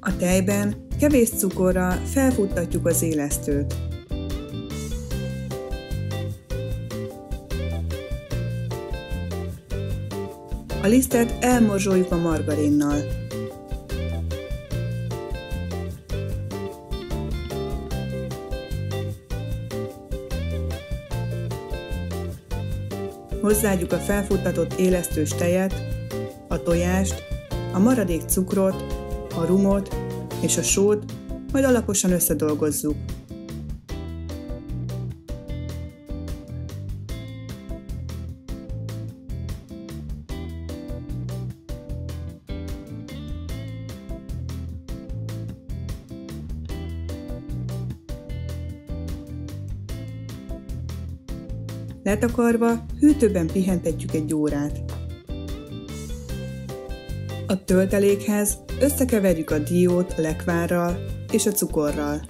A tejben kevés cukorral felfuttatjuk az élesztőt. A lisztet elmorzsoljuk a margarinnal. Hozzáadjuk a felfuttatott élesztős tejet, a tojást, a maradék cukrot, a rumot és a sót, majd alaposan összedolgozzuk. Letakarva hűtőben pihentetjük egy órát. A töltelékhez összekeverjük a diót a lekvárral és a cukorral.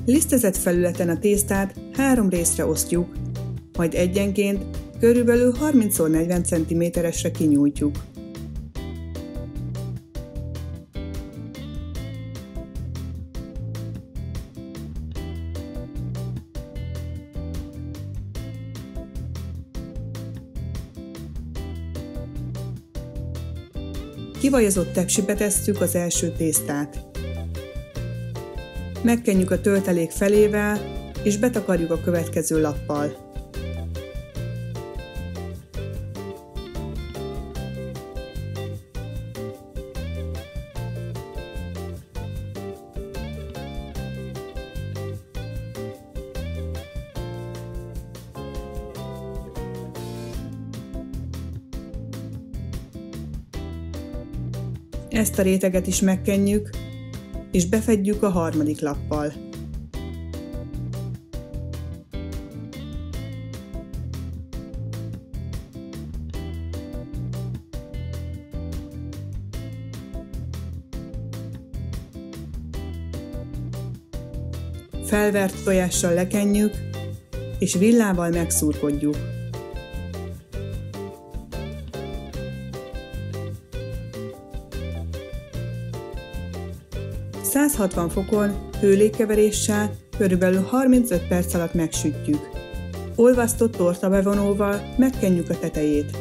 Lisztezett felületen a tésztát 3 részre osztjuk, majd egyenként körülbelül 30x40 cm-esre kinyújtjuk. Kivajozott tepsibe tesszük az első tésztát. Megkenjük a töltelék felével, és betakarjuk a következő lappal. Ezt a réteget is megkenjük, és befedjük a harmadik lappal. Felvert tojással lekenjük, és villával megszurkodjuk. – 160 fokon hőlégkeveréssel körülbelül 35 perc alatt megsütjük. Olvasztott tortabevonóval megkenjük a tetejét.